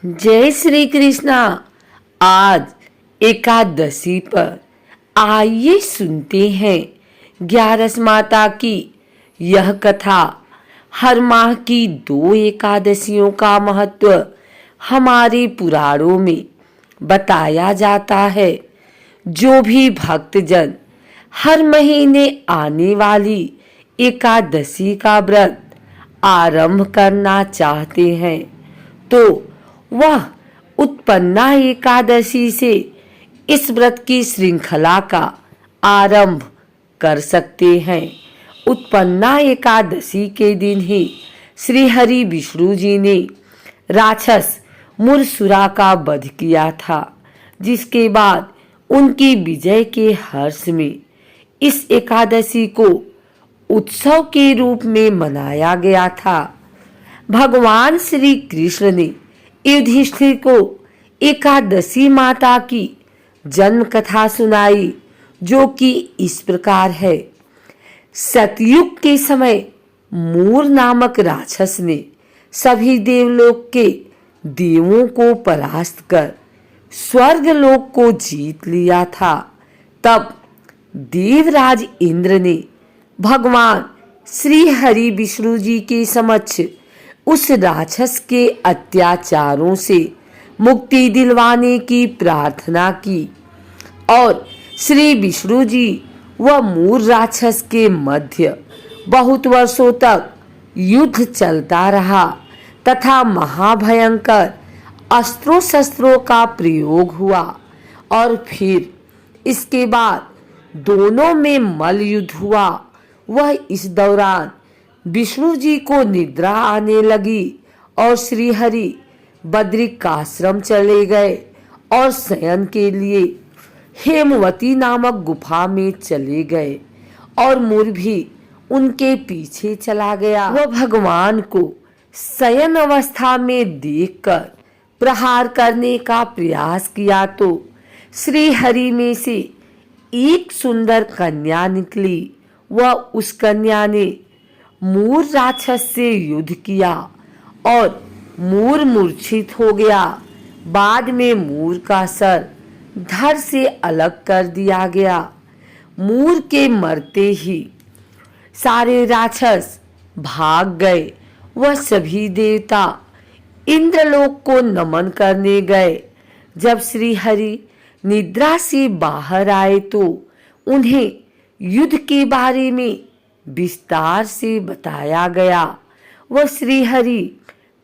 जय श्री कृष्णा। आज एकादशी पर आइए सुनते हैं ग्यारस माता की यह कथा। हर माह की 2 एकादशियों का महत्व हमारे पुराणों में बताया जाता है। जो भी भक्तजन हर महीने आने वाली एकादशी का व्रत आरंभ करना चाहते हैं तो वह उत्पन्ना एकादशी से इस व्रत की श्रृंखला का आरंभ कर सकते हैं। उत्पन्ना एकादशी के दिन ही श्री हरि विष्णु जी ने राक्षस मूरसुरा का वध किया था, जिसके बाद उनकी विजय के हर्ष में इस एकादशी को उत्सव के रूप में मनाया गया था। भगवान श्री कृष्ण ने युधिष्ठिर को एकादशी माता की जन्म कथा सुनाई, जो कि इस प्रकार है। सतयुग के समय मूर नामक राक्षस ने सभी देवलोक के देवों को परास्त कर स्वर्गलोक को जीत लिया था। तब देवराज इंद्र ने भगवान श्री हरि विष्णु जी के समक्ष उस राक्षस के अत्याचारों से मुक्ति दिलवाने की प्रार्थना की और श्री विष्णु जी व मूर राक्षस के मध्य बहुत वर्षों तक युद्ध चलता रहा तथा महाभयंकर अस्त्रों शस्त्रों का प्रयोग हुआ और फिर इसके बाद दोनों में मल्ल युद्ध हुआ। वह इस दौरान विष्णु जी को निद्रा आने लगी और श्री हरि बद्रिकाश्रम चले गए और शयन के लिए हेमवती नामक गुफा में चले गए और मूर भी उनके पीछे चला गया। वह भगवान को शयन अवस्था में देखकर प्रहार करने का प्रयास किया तो श्री हरि में से एक सुंदर कन्या निकली। वह उस कन्या ने मूर राक्षस से युद्ध किया और मूर मूर्छित हो गया। बाद में मूर का सर धड़ से अलग कर दिया गया। मूर के मरते ही सारे राक्षस भाग गए। वह सभी देवता इंद्रलोक को नमन करने गए। जब श्री हरि निद्रा से बाहर आए तो उन्हें युद्ध के बारे में विस्तार से बताया गया। वह श्री हरि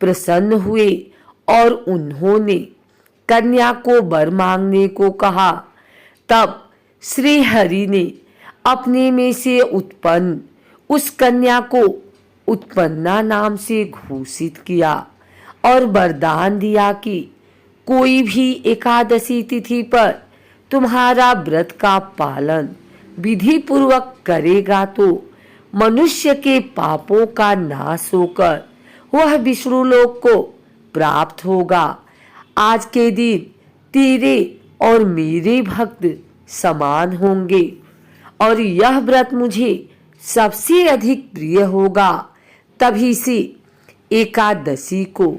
प्रसन्न हुए और उन्होंने कन्या को वर मांगने को कहा। तब श्री हरि ने अपने में से उत्पन्न उस कन्या को उत्पन्ना नाम से घोषित किया और वरदान दिया कि कोई भी एकादशी तिथि पर तुम्हारा व्रत का पालन विधि पूर्वक करेगा तो मनुष्य के पापों का नाश होकर वह विष्णु लोक को प्राप्त होगा। आज के दिन तेरे और मेरे भक्त समान होंगे और यह व्रत मुझे सबसे अधिक प्रिय होगा। तभी से एकादशी को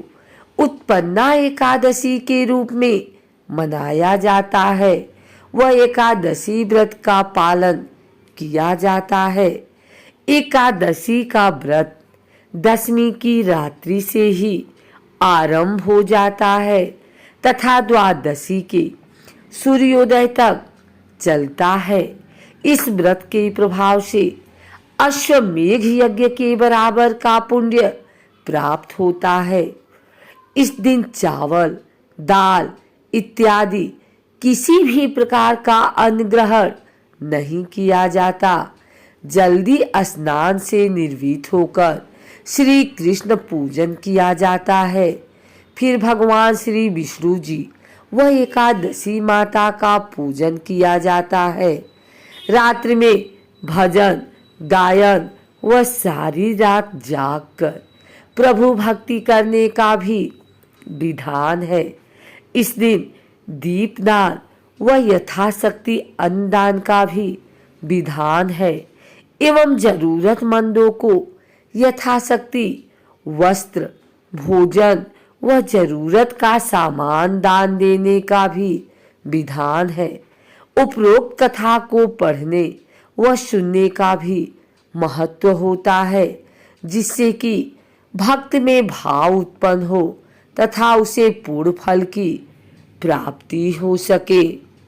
उत्पन्ना एकादशी के रूप में मनाया जाता है। वह एकादशी व्रत का पालन किया जाता है। एकादशी का व्रत दशमी की रात्रि से ही आरंभ हो जाता है तथा द्वादशी के सूर्योदय तक चलता है। इस व्रत के प्रभाव से अश्वमेघ यज्ञ के बराबर का पुण्य प्राप्त होता है। इस दिन चावल, दाल इत्यादि किसी भी प्रकार का अन्न ग्रहण नहीं किया जाता। जल्दी स्नान से निर्भीत होकर श्री कृष्ण पूजन किया जाता है। फिर भगवान श्री विष्णु जी व एकादशी माता का पूजन किया जाता है। रात्रि में भजन गायन व सारी रात जागकर प्रभु भक्ति करने का भी विधान है। इस दिन दीपदान व यथाशक्ति अन्नदान का भी विधान है एवं जरूरतमंदों को यथाशक्ति वस्त्र, भोजन वह जरूरत का सामान दान देने का भी विधान है। उपरोक्त कथा को पढ़ने व सुनने का भी महत्व होता है, जिससे कि भक्त में भाव उत्पन्न हो तथा उसे पूर्ण फल की प्राप्ति हो सके।